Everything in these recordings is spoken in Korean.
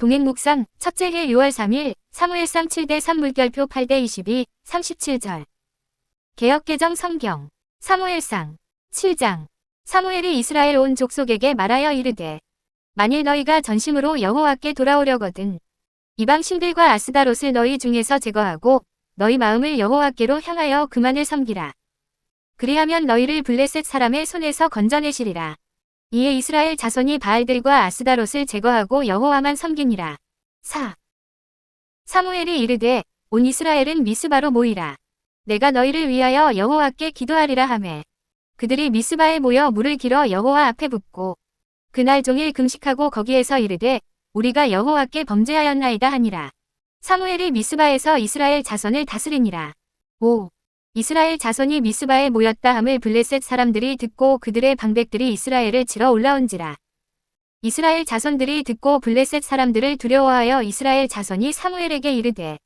동행묵상 첫째 해 6월 3일 사무엘상 7대3 물결표 8대22 37절 개역개정 성경 사무엘상 7장 사무엘이 이스라엘 온 족속에게 말하여 이르되 만일 너희가 전심으로 여호와께 돌아오려거든 이방 신들과 아스다롯을 너희 중에서 제거하고 너희 마음을 여호와께로 향하여 그만을 섬기라. 그리하면 너희를 블레셋 사람의 손에서 건져내시리라. 이에 이스라엘 자손이 바알들과 아스다롯을 제거하고 여호와만 섬기니라. 4. 사무엘이 이르되 온 이스라엘은 미스바로 모이라. 내가 너희를 위하여 여호와께 기도하리라 하매 그들이 미스바에 모여 물을 길어 여호와 앞에 붓고 그날 종일 금식하고 거기에서 이르되 우리가 여호와께 범죄하였나이다 하니라. 사무엘이 미스바에서 이스라엘 자손을 다스리니라. 5. 이스라엘 자손이 미스바에 모였다 함을 블레셋 사람들이 듣고 그들의 방백들이 이스라엘을 치러 올라온지라. 이스라엘 자손들이 듣고 블레셋 사람들을 두려워하여 이스라엘 자손이 사무엘에게 이르되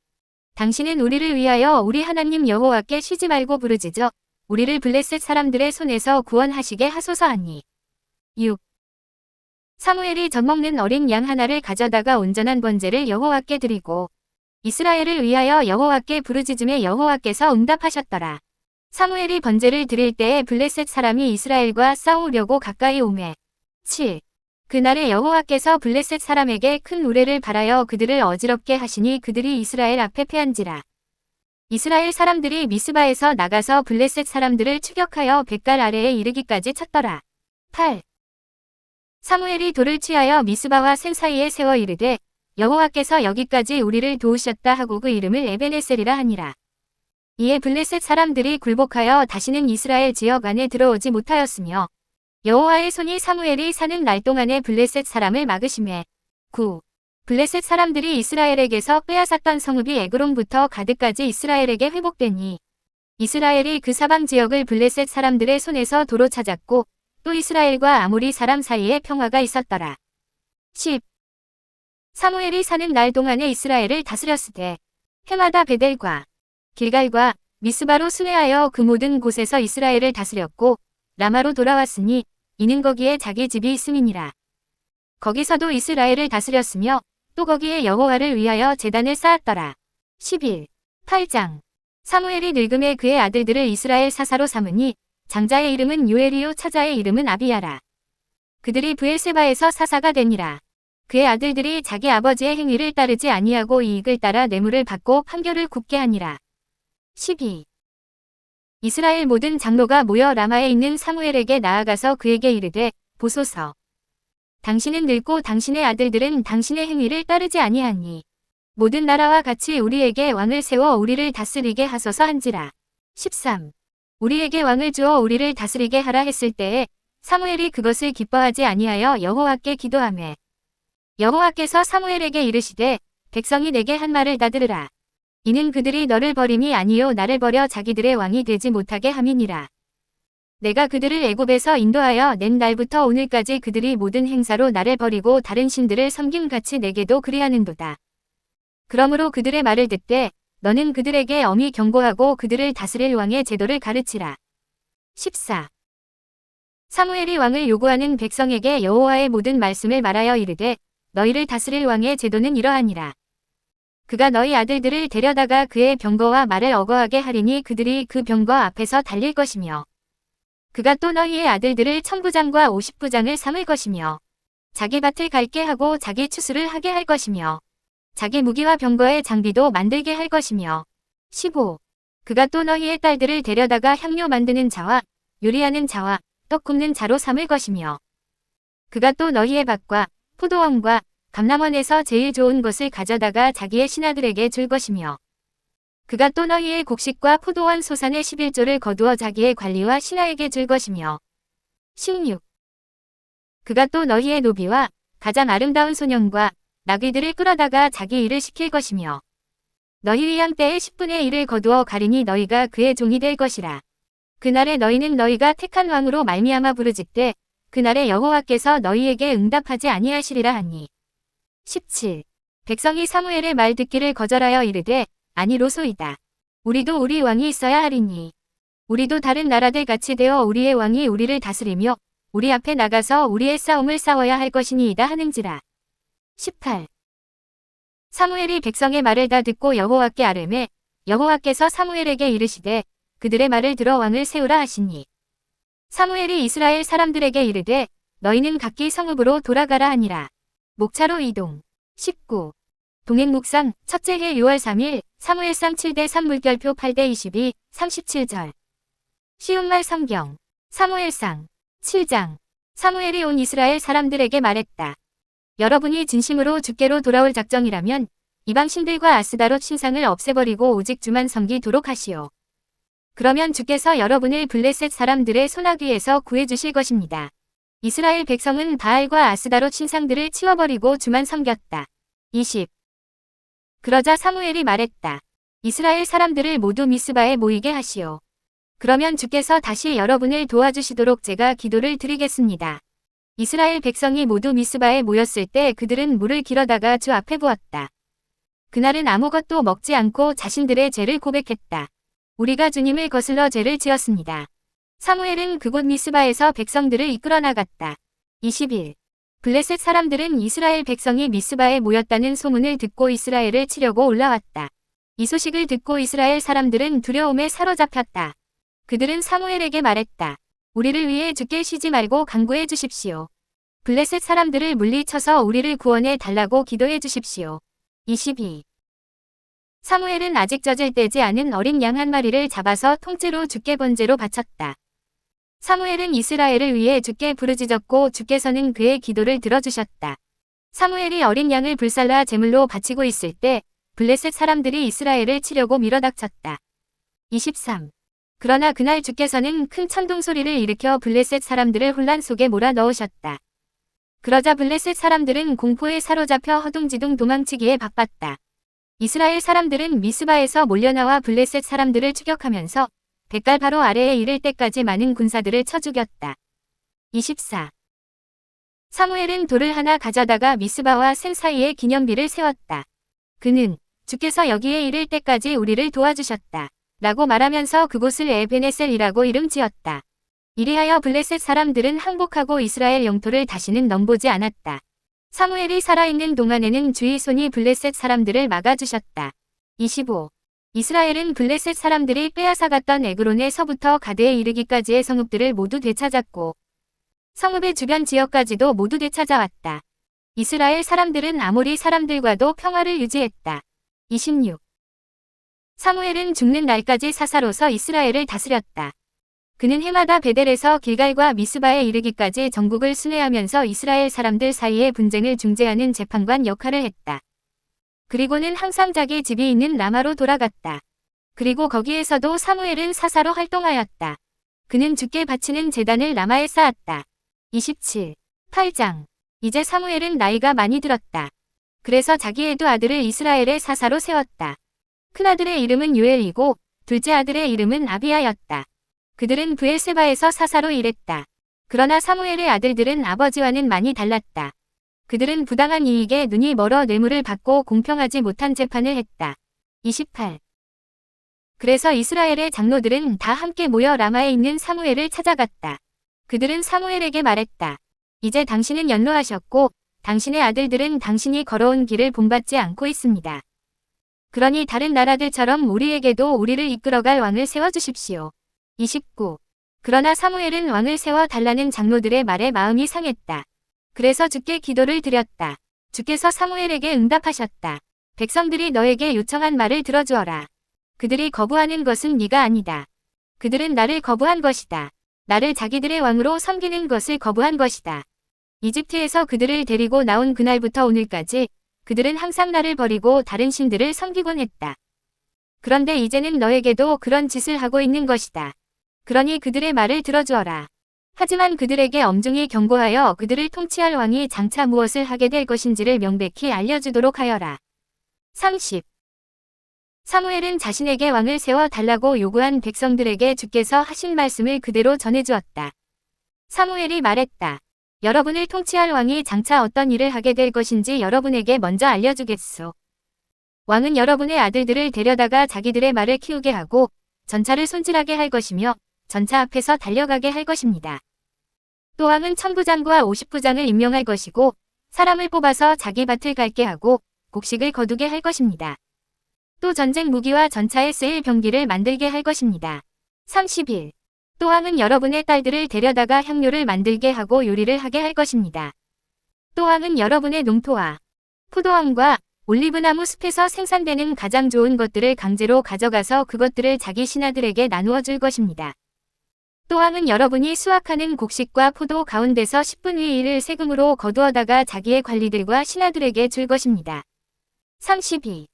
당신은 우리를 위하여 우리 하나님 여호와께 쉬지 말고 부르짖어 우리를 블레셋 사람들의 손에서 구원하시게 하소서 하니. 6. 사무엘이 젖먹는 어린 양 하나를 가져다가 온전한 번제를 여호와께 드리고 이스라엘을 위하여 여호와께 부르짖음에 여호와께서 응답하셨더라. 사무엘이 번제를 드릴 때에 블레셋 사람이 이스라엘과 싸우려고 가까이 오매. 7. 그날에 여호와께서 블레셋 사람에게 큰 우레를 발하여 그들을 어지럽게 하시니 그들이 이스라엘 앞에 패한지라. 이스라엘 사람들이 미스바에서 나가서 블레셋 사람들을 추격하여 뱃갈 아래에 이르기까지 쳤더라. 8. 사무엘이 돌을 취하여 미스바와 센 사이에 세워 이르되 여호와께서 여기까지 우리를 도우셨다 하고 그 이름을 에벤에셀이라 하니라. 이에 블레셋 사람들이 굴복하여 다시는 이스라엘 지역 안에 들어오지 못하였으며 여호와의 손이 사무엘이 사는 날 동안에 블레셋 사람을 막으시매. 9. 블레셋 사람들이 이스라엘에게서 빼앗았던 성읍이 에그론부터 가드까지 이스라엘에게 회복되니 이스라엘이 그 사방 지역을 블레셋 사람들의 손에서 도로 찾았고 또 이스라엘과 아모리 사람 사이에 평화가 있었더라. 10. 사무엘이 사는 날 동안에 이스라엘을 다스렸으되 해마다 베델과 길갈과 미스바로 순회하여 그 모든 곳에서 이스라엘을 다스렸고 라마로 돌아왔으니 이는 거기에 자기 집이 있음이니라. 거기서도 이스라엘을 다스렸으며 또 거기에 여호와를 위하여 제단을 쌓았더라. 11. 8장 사무엘이 늙음에 그의 아들들을 이스라엘 사사로 삼으니 장자의 이름은 요엘이요 차자의 이름은 아비야라. 그들이 브엘세바에서 사사가 되니라. 그의 아들들이 자기 아버지의 행위를 따르지 아니하고 이익을 따라 뇌물을 받고 판결을 굽게 하니라. 12. 이스라엘 모든 장로가 모여 라마에 있는 사무엘에게 나아가서 그에게 이르되 보소서. 당신은 늙고 당신의 아들들은 당신의 행위를 따르지 아니하니 모든 나라와 같이 우리에게 왕을 세워 우리를 다스리게 하소서 한지라. 13. 우리에게 왕을 주어 우리를 다스리게 하라 했을 때에 사무엘이 그것을 기뻐하지 아니하여 여호와께 기도하매 여호와께서 사무엘에게 이르시되 백성이 내게 한 말을 다 들으라. 이는 그들이 너를 버림이 아니요 나를 버려 자기들의 왕이 되지 못하게 함이니라. 내가 그들을 애굽에서 인도하여 낸 날부터 오늘까지 그들이 모든 행사로 나를 버리고 다른 신들을 섬김같이 내게도 그리하는도다. 그러므로 그들의 말을 듣되 너는 그들에게 엄히 경고하고 그들을 다스릴 왕의 제도를 가르치라. 14. 사무엘이 왕을 요구하는 백성에게 여호와의 모든 말씀을 말하여 이르되 너희를 다스릴 왕의 제도는 이러하니라. 그가 너희 아들들을 데려다가 그의 병거와 말을 어거하게 하리니 그들이 그 병거 앞에서 달릴 것이며 그가 또 너희의 아들들을 1000부장과 50부장을 삼을 것이며 자기 밭을 갈게 하고 자기 추수를 하게 할 것이며 자기 무기와 병거의 장비도 만들게 할 것이며 15. 그가 또 너희의 딸들을 데려다가 향료 만드는 자와 요리하는 자와 떡 굽는 자로 삼을 것이며 그가 또 너희의 밭과 포도원과 감람원에서 제일 좋은 것을 가져다가 자기의 신하들에게 줄 것이며 그가 또 너희의 곡식과 포도원 소산의 11조를 거두어 자기의 관리와 신하에게 줄 것이며 16. 그가 또 너희의 노비와 가장 아름다운 소년과 나귀들을 끌어다가 자기 일을 시킬 것이며 너희 위양 때의 10분의 1을 거두어 가리니 너희가 그의 종이 될 것이라. 그날에 너희는 너희가 택한 왕으로 말미암아 부르짖되 그날에 여호와께서 너희에게 응답하지 아니하시리라 하니. 17. 백성이 사무엘의 말 듣기를 거절하여 이르되 아니로소이다. 우리도 우리 왕이 있어야 하리니 우리도 다른 나라들 같이 되어 우리의 왕이 우리를 다스리며 우리 앞에 나가서 우리의 싸움을 싸워야 할 것이니이다 하는지라. 18. 사무엘이 백성의 말을 다 듣고 여호와께 아뢰매 여호와께서 사무엘에게 이르시되 그들의 말을 들어 왕을 세우라 하시니 사무엘이 이스라엘 사람들에게 이르되 너희는 각기 성읍으로 돌아가라 하니라. 목차로 이동. 19. 동행묵상 첫째 해 6월 3일 사무엘상 7대 3 물결표 8대 22 37절. 쉬운말 성경. 사무엘상 7장. 사무엘이 온 이스라엘 사람들에게 말했다. 여러분이 진심으로 주께로 돌아올 작정이라면 이방 신들과 아스다롯 신상을 없애버리고 오직 주만 섬기도록 하시오. 그러면 주께서 여러분을 블레셋 사람들의 손아귀에서 구해주실 것입니다. 이스라엘 백성은 바알과 아스다롯 신상들을 치워버리고 주만 섬겼다. 20. 그러자 사무엘이 말했다. 이스라엘 사람들을 모두 미스바에 모이게 하시오. 그러면 주께서 다시 여러분을 도와주시도록 제가 기도를 드리겠습니다. 이스라엘 백성이 모두 미스바에 모였을 때 그들은 물을 길어다가 주 앞에 부었다. 그날은 아무것도 먹지 않고 자신들의 죄를 고백했다. 우리가 주님을 거슬러 죄를 지었습니다. 사무엘은 그곳 미스바에서 백성들을 이끌어 나갔다. 21. 블레셋 사람들은 이스라엘 백성이 미스바에 모였다는 소문을 듣고 이스라엘을 치려고 올라왔다. 이 소식을 듣고 이스라엘 사람들은 두려움에 사로잡혔다. 그들은 사무엘에게 말했다. 우리를 위해 주께 쉬지 말고 간구해 주십시오. 블레셋 사람들을 물리쳐서 우리를 구원해 달라고 기도해 주십시오. 22. 사무엘은 아직 젖을 떼지 않은 어린 양 한 마리를 잡아서 통째로 주께 번제로 바쳤다. 사무엘은 이스라엘을 위해 주께 부르짖었고 주께서는 그의 기도를 들어주셨다. 사무엘이 어린 양을 불살라 제물로 바치고 있을 때 블레셋 사람들이 이스라엘을 치려고 밀어닥쳤다. 23. 그러나 그날 주께서는 큰 천둥 소리를 일으켜 블레셋 사람들을 혼란 속에 몰아넣으셨다. 그러자 블레셋 사람들은 공포에 사로잡혀 허둥지둥 도망치기에 바빴다. 이스라엘 사람들은 미스바에서 몰려나와 블레셋 사람들을 추격하면서 백갈 바로 아래에 이를 때까지 많은 군사들을 쳐 죽였다. 24. 사무엘은 돌을 하나 가져다가 미스바와 센 사이에 기념비를 세웠다. 그는 주께서 여기에 이를 때까지 우리를 도와주셨다. 라고 말하면서 그곳을 에베네셀이라고 이름 지었다. 이리하여 블레셋 사람들은 항복하고 이스라엘 영토를 다시는 넘보지 않았다. 사무엘이 살아있는 동안에는 주의 손이 블레셋 사람들을 막아주셨다. 25. 이스라엘은 블레셋 사람들이 빼앗아갔던 에그론에서부터 가드에 이르기까지의 성읍들을 모두 되찾았고 성읍의 주변 지역까지도 모두 되찾아왔다. 이스라엘 사람들은 아모리 사람들과도 평화를 유지했다. 26. 사무엘은 죽는 날까지 사사로서 이스라엘을 다스렸다. 그는 해마다 베델에서 길갈과 미스바에 이르기까지 전국을 순회하면서 이스라엘 사람들 사이의 분쟁을 중재하는 재판관 역할을 했다. 그리고는 항상 자기 집이 있는 라마로 돌아갔다. 그리고 거기에서도 사무엘은 사사로 활동하였다. 그는 주께 바치는 제단을 라마에 쌓았다. 27. 8장. 이제 사무엘은 나이가 많이 들었다. 그래서 자기의 두 아들을 이스라엘의 사사로 세웠다. 큰아들의 이름은 요엘이고 둘째 아들의 이름은 아비야였다. 그들은 브엘세바에서 사사로 일했다. 그러나 사무엘의 아들들은 아버지와는 많이 달랐다. 그들은 부당한 이익에 눈이 멀어 뇌물을 받고 공평하지 못한 재판을 했다. 28. 그래서 이스라엘의 장로들은 다 함께 모여 라마에 있는 사무엘을 찾아갔다. 그들은 사무엘에게 말했다. 이제 당신은 연로하셨고 당신의 아들들은 당신이 걸어온 길을 본받지 않고 있습니다. 그러니 다른 나라들처럼 우리에게도 우리를 이끌어갈 왕을 세워주십시오. 29. 그러나 사무엘은 왕을 세워달라는 장로들의 말에 마음이 상했다. 그래서 주께 기도를 드렸다. 주께서 사무엘에게 응답하셨다. 백성들이 너에게 요청한 말을 들어주어라. 그들이 거부하는 것은 네가 아니다. 그들은 나를 거부한 것이다. 나를 자기들의 왕으로 섬기는 것을 거부한 것이다. 이집트에서 그들을 데리고 나온 그날부터 오늘까지 그들은 항상 나를 버리고 다른 신들을 섬기곤 했다. 그런데 이제는 너에게도 그런 짓을 하고 있는 것이다. 그러니 그들의 말을 들어주어라. 하지만 그들에게 엄중히 경고하여 그들을 통치할 왕이 장차 무엇을 하게 될 것인지를 명백히 알려주도록 하여라. 30. 사무엘은 자신에게 왕을 세워 달라고 요구한 백성들에게 주께서 하신 말씀을 그대로 전해주었다. 사무엘이 말했다. 여러분을 통치할 왕이 장차 어떤 일을 하게 될 것인지 여러분에게 먼저 알려주겠소. 왕은 여러분의 아들들을 데려다가 자기들의 말을 키우게 하고 전차를 손질하게 할 것이며 전차 앞에서 달려가게 할 것입니다. 또 왕은 1000부장과 50부장을 임명할 것이고 사람을 뽑아서 자기 밭을 갈게 하고 곡식을 거두게 할 것입니다. 또 전쟁 무기와 전차에 쓰일 병기를 만들게 할 것입니다. 30일. 또 왕은 여러분의 딸들을 데려다가 향료를 만들게 하고 요리를 하게 할 것입니다. 또 왕은 여러분의 농토와 포도원과 올리브나무 숲에서 생산되는 가장 좋은 것들을 강제로 가져가서 그것들을 자기 신하들에게 나누어 줄 것입니다. 또 왕은 여러분이 수확하는 곡식과 포도 가운데서 10분의 1을 세금으로 거두어다가 자기의 관리들과 신하들에게 줄 것입니다. 32.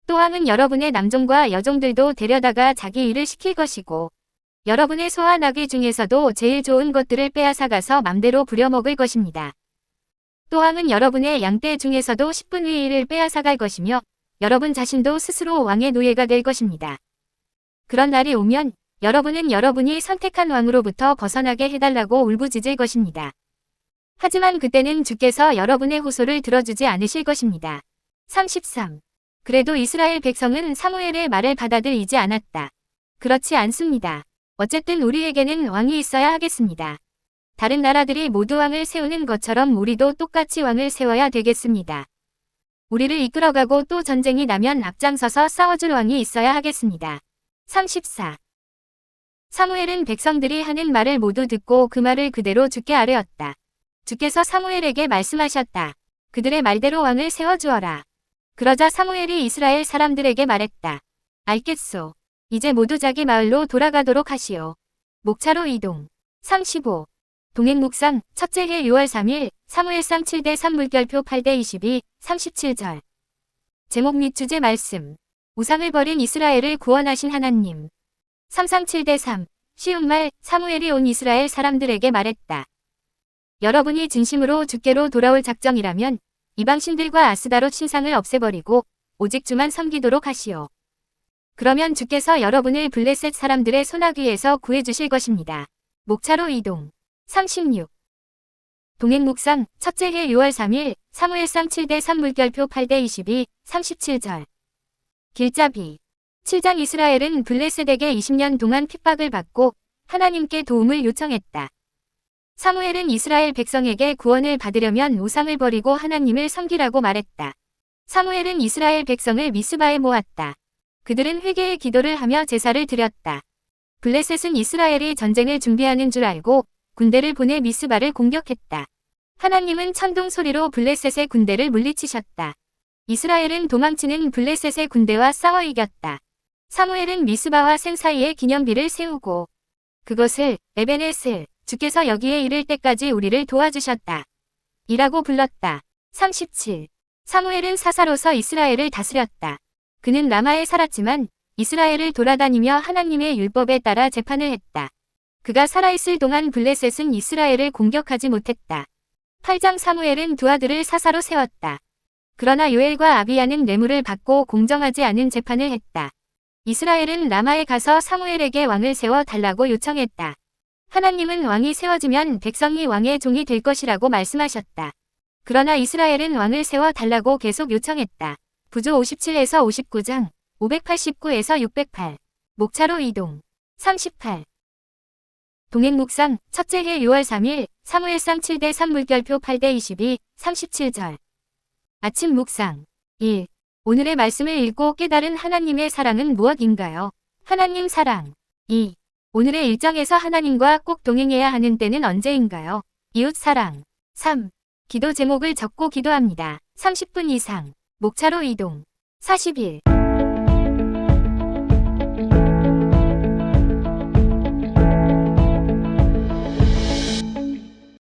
또 왕은 여러분의 남종과 여종들도 데려다가 자기 일을 시킬 것이고 여러분의 소와 나귀 중에서도 제일 좋은 것들을 빼앗아가서 맘대로 부려먹을 것입니다. 또 왕은 여러분의 양떼 중에서도 10분의 1을 빼앗아갈 것이며 여러분 자신도 스스로 왕의 노예가 될 것입니다. 그런 날이 오면 여러분은 여러분이 선택한 왕으로부터 벗어나게 해달라고 울부짖을 것입니다. 하지만 그때는 주께서 여러분의 호소를 들어주지 않으실 것입니다. 33. 그래도 이스라엘 백성은 사무엘의 말을 받아들이지 않았다. 그렇지 않습니다. 어쨌든 우리에게는 왕이 있어야 하겠습니다. 다른 나라들이 모두 왕을 세우는 것처럼 우리도 똑같이 왕을 세워야 되겠습니다. 우리를 이끌어가고 또 전쟁이 나면 앞장서서 싸워줄 왕이 있어야 하겠습니다. 34. 사무엘은 백성들이 하는 말을 모두 듣고 그 말을 그대로 주께 아뢰었다. 주께서 사무엘에게 말씀하셨다. 그들의 말대로 왕을 세워주어라. 그러자 사무엘이 이스라엘 사람들에게 말했다. 알겠소. 이제 모두 자기 마을로 돌아가도록 하시오. 목차로 이동. 35. 동행묵상 첫째 해 6월 3일 사무엘상 7대 3 물결표 8대 22 37절. 제목 및 주제 말씀. 우상을 버린 이스라엘을 구원하신 하나님. 3상 7대 3 쉬운 말 사무엘이 온 이스라엘 사람들에게 말했다. 여러분이 진심으로 주께로 돌아올 작정이라면 이방신들과 아스다롯 신상을 없애버리고 오직 주만 섬기도록 하시오. 그러면 주께서 여러분을 블레셋 사람들의 손아귀에서 구해주실 것입니다. 목차로 이동. 36. 동행묵상 첫째 해 6월 3일 사무엘상 7대 3 물결표 8대 22 37절. 길잡이 7장 이스라엘은 블레셋에게 20년 동안 핍박을 받고 하나님께 도움을 요청했다. 사무엘은 이스라엘 백성에게 구원을 받으려면 우상을 버리고 하나님을 섬기라고 말했다. 사무엘은 이스라엘 백성을 미스바에 모았다. 그들은 회개의 기도를 하며 제사를 드렸다. 블레셋은 이스라엘이 전쟁을 준비하는 줄 알고 군대를 보내 미스바를 공격했다. 하나님은 천둥 소리로 블레셋의 군대를 물리치셨다. 이스라엘은 도망치는 블레셋의 군대와 싸워 이겼다. 사무엘은 미스바와 생 사이에 기념비를 세우고 그것을 에벤에셀 주께서 여기에 이를 때까지 우리를 도와주셨다. 이라고 불렀다. 37. 사무엘은 사사로서 이스라엘을 다스렸다. 그는 라마에 살았지만 이스라엘을 돌아다니며 하나님의 율법에 따라 재판을 했다. 그가 살아있을 동안 블레셋은 이스라엘을 공격하지 못했다. 8장 사무엘은 두 아들을 사사로 세웠다. 그러나 요엘과 아비야는 뇌물을 받고 공정하지 않은 재판을 했다. 이스라엘은 라마에 가서 사무엘에게 왕을 세워 달라고 요청했다. 하나님은 왕이 세워지면 백성이 왕의 종이 될 것이라고 말씀하셨다. 그러나 이스라엘은 왕을 세워 달라고 계속 요청했다. 부조 57에서 59장, 589에서 608. 목차로 이동. 38. 동행묵상 첫째 해 6월 3일 사무엘상 7대 3 물결표 8대 22 37절. 아침 묵상 1. 오늘의 말씀을 읽고 깨달은 하나님의 사랑은 무엇인가요? 하나님 사랑. 2. 오늘의 일정에서 하나님과 꼭 동행해야 하는 때는 언제인가요? 이웃 사랑. 3. 기도 제목을 적고 기도합니다. 30분 이상. 목차로 이동. 40일.